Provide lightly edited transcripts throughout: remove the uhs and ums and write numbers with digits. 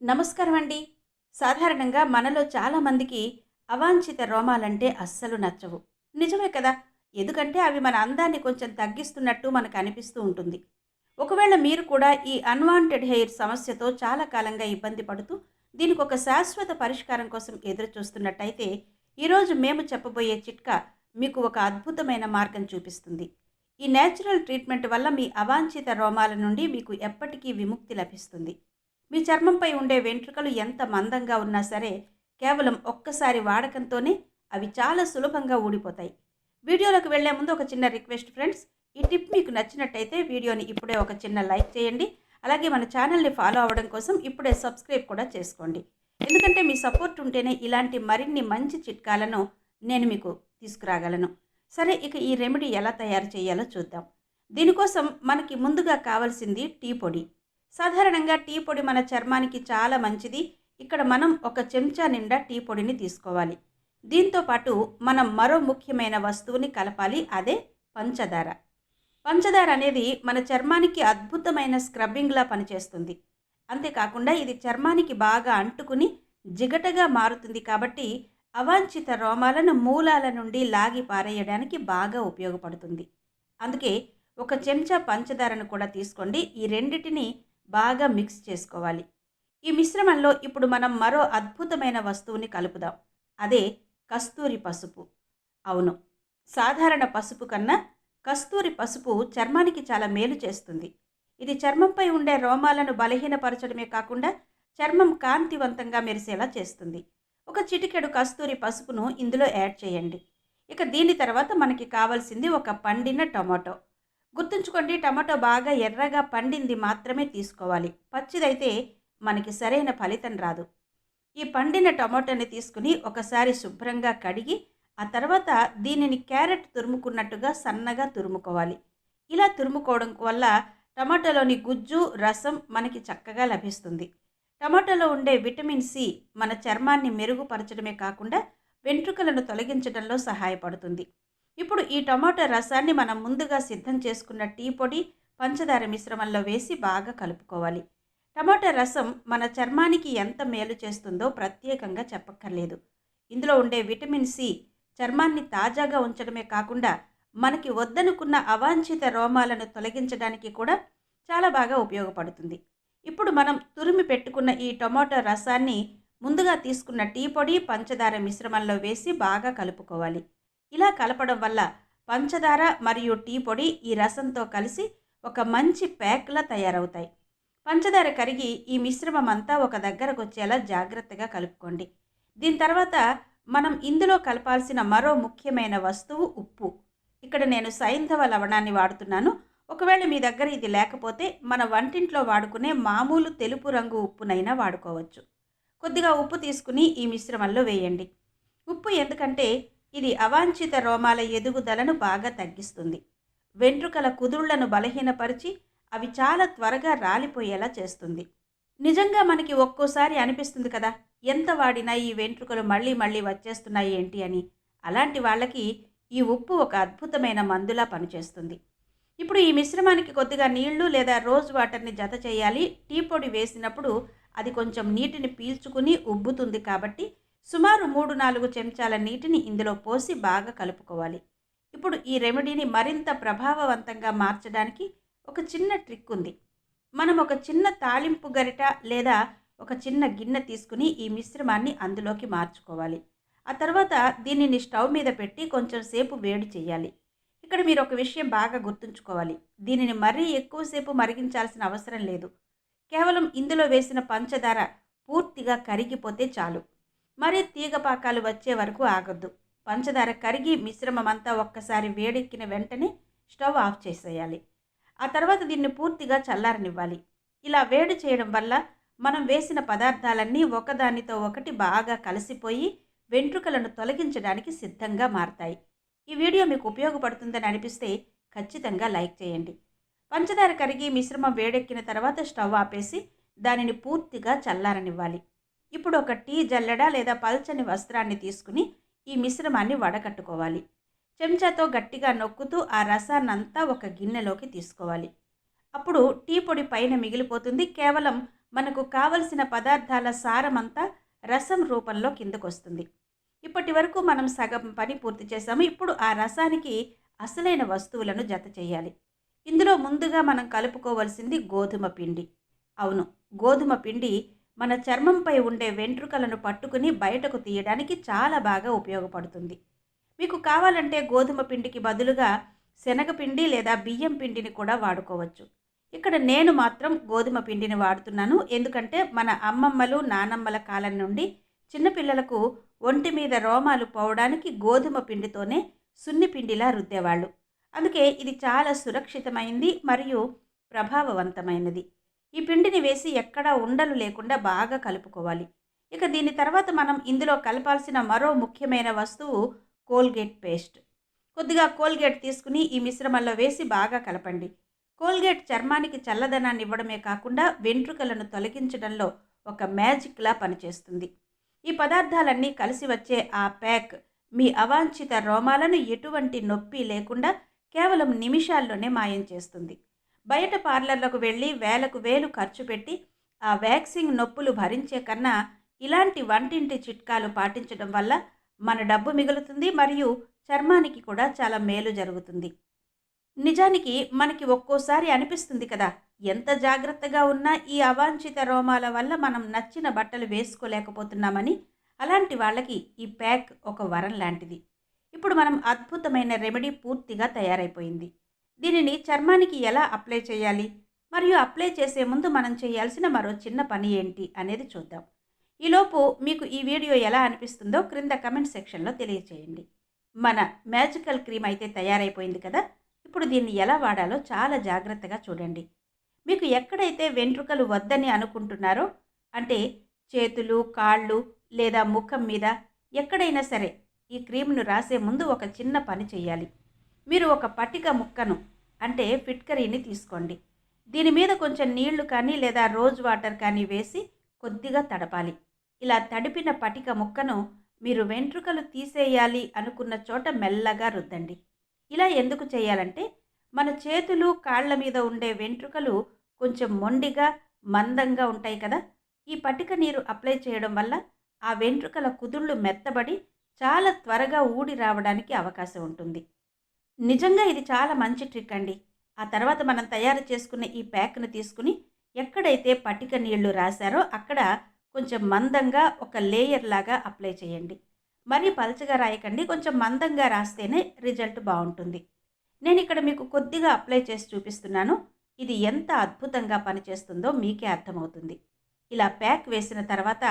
నమస్కారం అండి. సాధారణంగా మనలో చాలామందికి అవాంఛిత రోమాలంటే అస్సలు నచ్చవు. నిజమే కదా! ఎందుకంటే అవి మన అందాన్ని కొంచెం తగ్గిస్తున్నట్టు మనకు అనిపిస్తూ ఉంటుంది. ఒకవేళ మీరు కూడా ఈ అన్‌వాంటెడ్ హెయిర్ సమస్యతో చాలా కాలంగా ఇబ్బంది పడుతూ దీనికొక శాశ్వత పరిష్కారం కోసం ఎదురు చూస్తున్నట్టయితే, ఈరోజు మేము చెప్పబోయే చిట్కా మీకు ఒక అద్భుతమైన మార్గం చూపిస్తుంది. ఈ నేచురల్ ట్రీట్మెంట్ వల్ల మీ అవాంఛిత రోమాల నుండి మీకు ఎప్పటికీ విముక్తి లభిస్తుంది. మీ చర్మంపై ఉండే వెంట్రుకలు ఎంత మందంగా ఉన్నా సరే, కేవలం ఒక్కసారి వాడకంతోనే అవి చాలా సులభంగా ఊడిపోతాయి. వీడియోలోకి వెళ్లే ముందు ఒక చిన్న రిక్వెస్ట్ ఫ్రెండ్స్, ఈ టిప్ మీకు నచ్చినట్టయితే వీడియోని ఇప్పుడే ఒక చిన్న లైక్ చేయండి. అలాగే మన ఛానల్ని ఫాలో అవ్వడం కోసం ఇప్పుడే సబ్స్క్రైబ్ కూడా చేసుకోండి. ఎందుకంటే మీ సపోర్ట్ ఉంటేనే ఇలాంటి మరిన్ని మంచి చిట్కాలను నేను మీకు తీసుకురాగలను. సరే, ఇక ఈ రెమెడీ ఎలా తయారు చేయాలో చూద్దాం. దీనికోసం మనకి ముందుగా కావాల్సింది టీ పొడి. సాధారణంగా టీ పొడి మన చర్మానికి చాలా మంచిది. ఇక్కడ మనం ఒక చెంచా నిండా టీ పొడిని తీసుకోవాలి. దీంతో పాటు మనం మరో ముఖ్యమైన వస్తువుని కలపాలి, అదే పంచదార. పంచదార అనేది మన చర్మానికి అద్భుతమైన స్క్రబ్బింగ్లా పనిచేస్తుంది. అంతేకాకుండా ఇది చర్మానికి బాగా అంటుకుని జిగటగా మారుతుంది కాబట్టి అవాంఛిత రోమాలను మూలాల నుండి లాగి పారేయడానికి బాగా ఉపయోగపడుతుంది. అందుకే ఒక చెంచా పంచదారను కూడా తీసుకోండి. ఈ రెండిటిని బాగా మిక్స్ చేసుకోవాలి. ఈ మిశ్రమంలో ఇప్పుడు మనం మరో అద్భుతమైన వస్తువుని కలుపుదాం. అదే కస్తూరి పసుపు. అవును, సాధారణ పసుపు కన్నా కస్తూరి పసుపు చర్మానికి చాలా మేలు చేస్తుంది. ఇది చర్మంపై ఉండే రోమాలను బలహీనపరచడమే కాకుండా చర్మం కాంతివంతంగా మెరిసేలా చేస్తుంది. ఒక చిటికెడు కస్తూరి పసుపును ఇందులో యాడ్ చేయండి. ఇక దీని తర్వాత మనకి కావాల్సింది ఒక పండిన టొమాటో. గుర్తుంచుకోండి, టమాటో బాగా ఎర్రగా పండింది మాత్రమే తీసుకోవాలి. పచ్చిదైతే మనకి సరైన ఫలితం రాదు. ఈ పండిన టమాటోని తీసుకుని ఒకసారి శుభ్రంగా కడిగి ఆ తర్వాత దీనిని క్యారెట్ తురుముకున్నట్టుగా సన్నగా తురుముకోవాలి. ఇలా తురుముకోవడం వల్ల టమాటోలోని గుజ్జు రసం మనకి చక్కగా లభిస్తుంది. టమాటోలో ఉండే విటమిన్ సి మన చర్మాన్ని మెరుగుపరచడమే కాకుండా వెంట్రుకలను తొలగించడంలో సహాయపడుతుంది. ఇప్పుడు ఈ టమాటో రసాన్ని మనం ముందుగా సిద్ధం చేసుకున్న టీ పొడి, పంచదార మిశ్రమంలో వేసి బాగా కలుపుకోవాలి. టమాటో రసం మన చర్మానికి ఎంత మేలు చేస్తుందో ప్రత్యేకంగా చెప్పక్కర్లేదు. ఇందులో ఉండే విటమిన్ సి చర్మాన్ని తాజాగా ఉంచడమే కాకుండా మనకి వద్దనుకున్న అవాంఛిత రోమాలను తొలగించడానికి కూడా చాలా బాగా ఉపయోగపడుతుంది. ఇప్పుడు మనం తురిమి పెట్టుకున్న ఈ టమాటో రసాన్ని ముందుగా తీసుకున్న టీ పొడి, పంచదార మిశ్రమంలో వేసి బాగా కలుపుకోవాలి. ఇలా కలపడం వల్ల పంచదార మరియు టీ పొడి ఈ రసంతో కలిసి ఒక మంచి ప్యాక్లా తయారవుతాయి. పంచదార కరిగి ఈ మిశ్రమం అంతా ఒక దగ్గరకు వచ్చేలా జాగ్రత్తగా కలుపుకోండి. దీని తర్వాత మనం ఇందులో కలపాల్సిన మరో ముఖ్యమైన వస్తువు ఉప్పు. ఇక్కడ నేను సైంధవ లవణాన్ని వాడుతున్నాను. ఒకవేళ మీ దగ్గర ఇది లేకపోతే మన వంటింట్లో వాడుకునే మామూలు తెలుపు రంగు ఉప్పునైనా వాడుకోవచ్చు. కొద్దిగా ఉప్పు తీసుకుని ఈ మిశ్రమంలో వేయండి. ఉప్పు ఎందుకంటే ఇది అవాంఛిత రోమాల ఎదుగుదలను బాగా తగ్గిస్తుంది. వెంట్రుకల కుదుళ్లను బలహీనపరిచి అవి చాలా త్వరగా రాలిపోయేలా చేస్తుంది. నిజంగా మనకి ఒక్కోసారి అనిపిస్తుంది కదా, ఎంత వాడినా ఈ వెంట్రుకలు మళ్ళీ మళ్ళీ వచ్చేస్తున్నాయి ఏంటి అని. అలాంటి వాళ్ళకి ఈ ఉప్పు ఒక అద్భుతమైన మందులా పనిచేస్తుంది. ఇప్పుడు ఈ మిశ్రమానికి కొద్దిగా నీళ్లు లేదా రోజ్ వాటర్ని జత చేయాలి. టీ పొడి వేసినప్పుడు అది కొంచెం నీటిని పీల్చుకుని ఉబ్బుతుంది కాబట్టి సుమారు 3-4 చెంచాల నీటిని ఇందులో పోసి బాగా కలుపుకోవాలి. ఇప్పుడు ఈ రెమెడీని మరింత ప్రభావవంతంగా మార్చడానికి ఒక చిన్న ట్రిక్ ఉంది. మనం ఒక చిన్న తాలింపు గరిట లేదా ఒక చిన్న గిన్నె తీసుకుని ఈ మిశ్రమాన్ని అందులోకి మార్చుకోవాలి. ఆ తర్వాత దీనిని స్టవ్ మీద పెట్టి కొంచెం సేపు వేడి చేయాలి. ఇక్కడ మీరు ఒక విషయం బాగా గుర్తుంచుకోవాలి. దీనిని మరీ ఎక్కువసేపు మరిగించాల్సిన అవసరం లేదు. కేవలం ఇందులో వేసిన పంచదార పూర్తిగా కరిగిపోతే చాలు. మరీ తీగపాకాలు వచ్చే వరకు ఆగొద్దు. పంచదార కరిగి మిశ్రమమంతా ఒక్కసారి వేడెక్కిన వెంటనే స్టవ్ ఆఫ్ చేసేయాలి. ఆ తర్వాత దీన్ని పూర్తిగా చల్లారనివ్వాలి. ఇలా వేడి చేయడం వల్ల మనం వేసిన పదార్థాలన్నీ ఒకదానితో ఒకటి బాగా కలిసిపోయి వెంట్రుకలను తొలగించడానికి సిద్ధంగా మారతాయి. ఈ వీడియో మీకు ఉపయోగపడుతుందని అనిపిస్తే ఖచ్చితంగా లైక్ చేయండి. పంచదార కరిగి మిశ్రమం వేడెక్కిన తర్వాత స్టవ్ ఆపేసి దానిని పూర్తిగా చల్లారనివ్వాలి. ఇప్పుడు ఒక టీ జల్లెడ లేదా పల్చని వస్త్రాన్ని తీసుకుని ఈ మిశ్రమాన్ని వడకట్టుకోవాలి. చెంచాతో గట్టిగా నొక్కుతూ ఆ రసాన్నంతా ఒక గిన్నెలోకి తీసుకోవాలి. అప్పుడు టీ పొడి పైన మిగిలిపోతుంది. కేవలం మనకు కావలసిన పదార్థాల సారమంతా రసం రూపంలో కిందకొస్తుంది. ఇప్పటి వరకు మనం సగం పని పూర్తి చేసాము. ఇప్పుడు ఆ రసానికి అసలైన వస్తువులను జత చేయాలి. ఇందులో ముందుగా మనం కలుపుకోవలసింది గోధుమ పిండి. అవును, గోధుమ పిండి మన చర్మంపై ఉండే వెంట్రుకలను పట్టుకుని బయటకు తీయడానికి చాలా బాగా ఉపయోగపడుతుంది. మీకు కావాలంటే గోధుమ పిండికి బదులుగా శనగపిండి లేదా బియ్యం పిండిని కూడా వాడుకోవచ్చు. ఇక్కడ నేను మాత్రం గోధుమ పిండిని వాడుతున్నాను. ఎందుకంటే మన అమ్మమ్మలు నానమ్మల కాలం నుండి చిన్నపిల్లలకు ఒంటి మీద రోమాలు పోవడానికి గోధుమ పిండితోనే సున్ని పిండిలా రుద్దేవాళ్ళు. అందుకే ఇది చాలా సురక్షితమైంది మరియు ప్రభావవంతమైనది. ఈ పిండిని వేసి ఎక్కడా ఉండలు లేకుండా బాగా కలుపుకోవాలి. ఇక దీని తర్వాత మనం ఇందులో కలపాల్సిన మరో ముఖ్యమైన వస్తువు కోల్గేట్ పేస్ట్. కొద్దిగా కోల్గేట్ తీసుకుని ఈ మిశ్రమంలో వేసి బాగా కలపండి. కోల్గేట్ చర్మానికి చల్లదనాన్ని ఇవ్వడమే కాకుండా వెంట్రుకలను తొలగించడంలో ఒక మ్యాజిక్లా పనిచేస్తుంది. ఈ పదార్థాలన్నీ కలిసి వచ్చే ఆ ప్యాక్ మీ అవాంఛిత రోమాలను ఎటువంటి నొప్పి లేకుండా కేవలం నిమిషాల్లోనే మాయం చేస్తుంది. బయట పార్లర్లకు వెళ్ళి వేలకు వేలు ఖర్చు పెట్టి ఆ వ్యాక్సింగ్ నొప్పులు భరించే కన్నా ఇలాంటి వంటింటి చిట్కాలు పాటించడం వల్ల మన డబ్బు మిగులుతుంది మరియు చర్మానికి కూడా చాలా మేలు జరుగుతుంది. నిజానికి మనకి ఒక్కోసారి అనిపిస్తుంది కదా, ఎంత జాగ్రత్తగా ఉన్నా ఈ అవాంఛిత రోమాల వల్ల మనం నచ్చిన బట్టలు వేసుకోలేకపోతున్నామని. అలాంటి వాళ్ళకి ఈ ప్యాక్ ఒక వరం లాంటిది. ఇప్పుడు మనం అద్భుతమైన రెమెడీ పూర్తిగా తయారైపోయింది. దీనిని చర్మానికి ఎలా అప్లై చేయాలి మరియు అప్లై చేసే ముందు మనం చేయాల్సిన మరో చిన్న పని ఏంటి అనేది చూద్దాం. ఈలోపు మీకు ఈ వీడియో ఎలా అనిపిస్తుందో క్రింద కమెంట్ సెక్షన్లో తెలియచేయండి. మన మ్యాజికల్ క్రీమ్ అయితే తయారైపోయింది కదా. ఇప్పుడు దీన్ని ఎలా వాడాలో చాలా జాగ్రత్తగా చూడండి. మీకు ఎక్కడైతే వెంట్రుకలు వద్దని అనుకుంటున్నారో, అంటే చేతులు, కాళ్ళు లేదా ముఖం మీద ఎక్కడైనా సరే ఈ క్రీమ్ను రాసే ముందు ఒక చిన్న పని చేయాలి. మీరు ఒక పటిక ముక్కను అంటే ఫిట్కరీని తీసుకోండి. దీని మీద కొంచెం నీళ్లు కానీ లేదా రోజ్ వాటర్ కానీ వేసి కొద్దిగా తడపాలి. ఇలా తడిపిన పటిక ముక్కను మీరు వెంట్రుకలు తీసేయాలి అనుకున్న చోట మెల్లగా రుద్దండి. ఇలా ఎందుకు చేయాలంటే మన చేతులు, కాళ్ళ మీద ఉండే వెంట్రుకలు కొంచెం మొండిగా, మందంగా ఉంటాయి కదా. ఈ పటిక నీరు అప్లై చేయడం వల్ల ఆ వెంట్రుకల కుదుళ్ళు మెత్తబడి చాలా త్వరగా ఊడి రావడానికి అవకాశం ఉంటుంది. నిజంగా ఇది చాలా మంచి ట్రిక్ అండి. ఆ తర్వాత మనం తయారు చేసుకున్న ఈ ప్యాక్ను తీసుకుని ఎక్కడైతే పటిక నీళ్లు రాశారో అక్కడ కొంచెం మందంగా ఒక లేయర్ లాగా అప్లై చేయండి. మరీ పలచగా రాయకండి, కొంచెం మందంగా రాస్తేనే రిజల్ట్ బాగుంటుంది. నేను ఇక్కడ మీకు కొద్దిగా అప్లై చేసి చూపిస్తున్నాను. ఇది ఎంత అద్భుతంగా పనిచేస్తుందో మీకే అర్థమవుతుంది. ఇలా ప్యాక్ వేసిన తర్వాత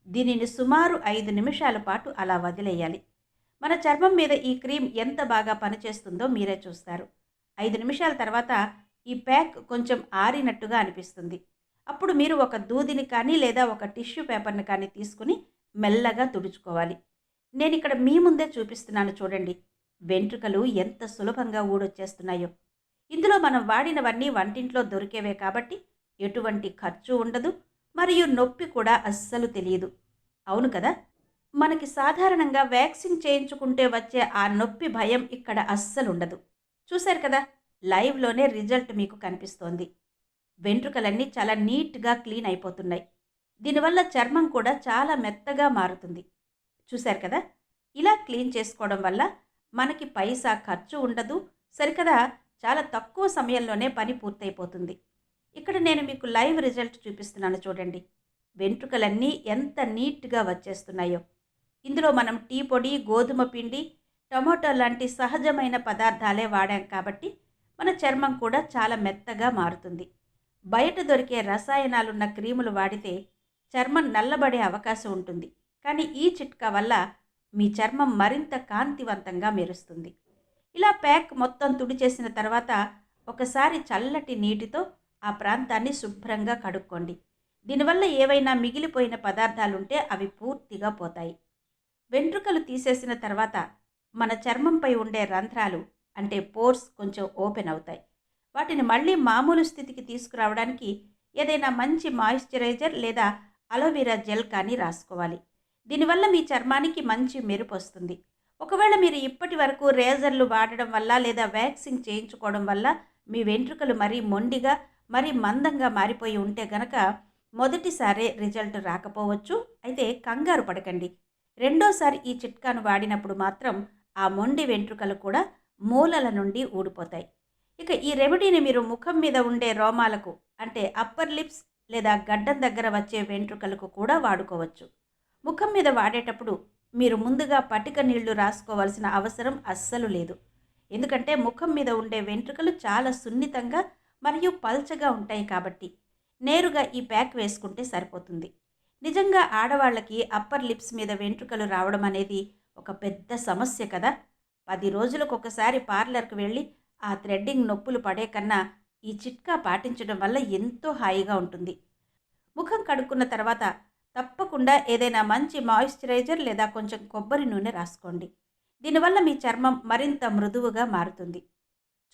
దీనిని సుమారు 5 నిమిషాల పాటు అలా వదిలేయాలి. మన చర్మం మీద ఈ క్రీమ్ ఎంత బాగా పనిచేస్తుందో మీరే చూస్తారు. 5 నిమిషాల తర్వాత ఈ ప్యాక్ కొంచెం ఆరినట్టుగా అనిపిస్తుంది. అప్పుడు మీరు ఒక దూదిని కానీ లేదా ఒక టిష్యూ పేపర్ని కానీ తీసుకుని మెల్లగా తుడుచుకోవాలి. నేను ఇక్కడ మీ ముందే చూపిస్తున్నాను చూడండి, వెంట్రుకలు ఎంత సులభంగా ఊడొచ్చేస్తున్నాయో. ఇందులో మనం వాడినవన్నీ వంటింట్లో దొరికేవే కాబట్టి ఎటువంటి ఖర్చు ఉండదు మరియు నొప్పి కూడా అస్సలు తెలియదు. అవును కదా. మనకి సాధారణంగా వ్యాక్సిన్ చేయించుకుంటే వచ్చే ఆ నొప్పి భయం ఇక్కడ అస్సలు ఉండదు. చూశారు కదా, లైవ్లోనే రిజల్ట్ మీకు కనిపిస్తోంది. వెంట్రుకలన్నీ చాలా నీట్గా క్లీన్ అయిపోతున్నాయి. దీనివల్ల చర్మం కూడా చాలా మెత్తగా మారుతుంది. చూశారు కదా, ఇలా క్లీన్ చేసుకోవడం వల్ల మనకి పైసా ఖర్చు ఉండదు. సరికదా, చాలా తక్కువ సమయంలోనే పని పూర్తయిపోతుంది. ఇక్కడ నేను మీకు లైవ్ రిజల్ట్ చూపిస్తున్నాను చూడండి. వెంట్రుకలన్నీ ఎంత నీట్గా వచ్చేస్తున్నాయో. ఇందులో మనం టీ పొడి, గోధుమ పిండి, టమోటా లాంటి సహజమైన పదార్థాలే వాడాం కాబట్టి మన చర్మం కూడా చాలా మెత్తగా మారుతుంది. బయట దొరికే రసాయనాలున్న క్రీములు వాడితే చర్మం నల్లబడే అవకాశం ఉంటుంది. కానీ ఈ చిట్కా వల్ల మీ చర్మం మరింత కాంతివంతంగా మెరుస్తుంది. ఇలా ప్యాక్ మొత్తం తుడిచేసిన తర్వాత ఒకసారి చల్లటి నీటితో ఆ ప్రాంతాన్ని శుభ్రంగా కడుక్కోండి. దీనివల్ల ఏవైనా మిగిలిపోయిన పదార్థాలుంటే అవి పూర్తిగా పోతాయి. వెంట్రుకలు తీసేసిన తర్వాత మన చర్మంపై ఉండే రంధ్రాలు అంటే పోర్స్ కొంచెం ఓపెన్ అవుతాయి. వాటిని మళ్ళీ మామూలు స్థితికి తీసుకురావడానికి ఏదైనా మంచి మాయిశ్చరైజర్ లేదా అలోవెరా జెల్ కానీ రాసుకోవాలి. దీనివల్ల మీ చర్మానికి మంచి మెరుపు వస్తుంది. ఒకవేళ మీరు ఇప్పటి వరకు రేజర్లు వాడడం వల్ల లేదా వ్యాక్సింగ్ చేయించుకోవడం వల్ల మీ వెంట్రుకలు మరీ మొండిగా, మరీ మందంగా మారిపోయి ఉంటే గనక మొదటిసారే రిజల్ట్ రాకపోవచ్చు. అయితే కంగారు పడకండి. రెండోసారి ఈ చిట్కాను వాడినప్పుడు మాత్రం ఆ మొండి వెంట్రుకలు కూడా మూలల నుండి ఊడిపోతాయి. ఇక ఈ రెమెడీని మీరు ముఖం మీద ఉండే రోమాలకు అంటే అప్పర్ లిప్స్ లేదా గడ్డం దగ్గర వచ్చే వెంట్రుకలకు కూడా వాడుకోవచ్చు. ముఖం మీద వాడేటప్పుడు మీరు ముందుగా పటిక నీళ్లు రాసుకోవాల్సిన అవసరం అస్సలు లేదు. ఎందుకంటే ముఖం మీద ఉండే వెంట్రుకలు చాలా సున్నితంగా మరియు పల్చగా ఉంటాయి కాబట్టి నేరుగా ఈ ప్యాక్ వేసుకుంటే సరిపోతుంది. నిజంగా ఆడవాళ్ళకి అప్పర్ లిప్స్ మీద వెంట్రుకలు రావడం అనేది ఒక పెద్ద సమస్య కదా. 10 రోజులకు ఒకసారి పార్లర్కి వెళ్ళి ఆ థ్రెడ్డింగ్ నొప్పులు పడే కన్నా ఈ చిట్కా పాటించడం వల్ల ఎంతో హాయిగా ఉంటుంది. ముఖం కడుక్కున్న తర్వాత తప్పకుండా ఏదైనా మంచి మాయిశ్చరైజర్ లేదా కొంచెం కొబ్బరి నూనె రాసుకోండి. దీనివల్ల మీ చర్మం మరింత మృదువుగా మారుతుంది.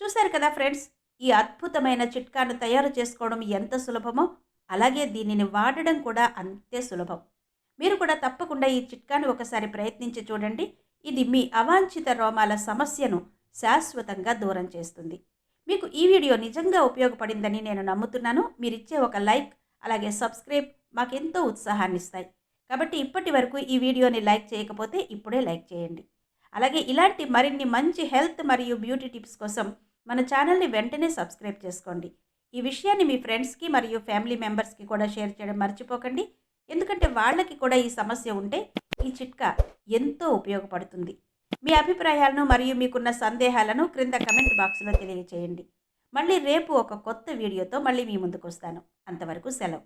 చూశారు కదా ఫ్రెండ్స్, ఈ అద్భుతమైన చిట్కాను తయారు చేసుకోవడం ఎంత సులభమో అలాగే దీనిని వాడడం కూడా అంతే సులభం. మీరు కూడా తప్పకుండా ఈ చిట్కాను ఒకసారి ప్రయత్నించి చూడండి. ఇది మీ అవాంఛిత రోమాల సమస్యను శాశ్వతంగా దూరం చేస్తుంది. మీకు ఈ వీడియో నిజంగా ఉపయోగపడిందని నేను నమ్ముతున్నాను. మీరిచ్చే ఒక లైక్ అలాగే సబ్స్క్రైబ్ మాకెంతో ఉత్సాహాన్ని ఇస్తాయి. కాబట్టి ఇప్పటి వరకు ఈ వీడియోని లైక్ చేయకపోతే ఇప్పుడే లైక్ చేయండి. అలాగే ఇలాంటి మరిన్ని మంచి హెల్త్ మరియు బ్యూటీ టిప్స్ కోసం మన ఛానల్ని వెంటనే సబ్స్క్రైబ్ చేసుకోండి. ఈ విషయాన్ని మీ ఫ్రెండ్స్కి మరియు ఫ్యామిలీ మెంబర్స్కి కూడా షేర్ చేయడం మర్చిపోకండి. ఎందుకంటే వాళ్ళకి కూడా ఈ సమస్య ఉంటే ఈ చిట్కా ఎంతో ఉపయోగపడుతుంది. మీ అభిప్రాయాలను మరియు మీకున్న సందేహాలను క్రింద కమెంట్ బాక్స్లో తెలియజేయండి. మళ్ళీ రేపు ఒక కొత్త వీడియోతో మళ్ళీ మీ ముందుకు వస్తాను. అంతవరకు సెలవు.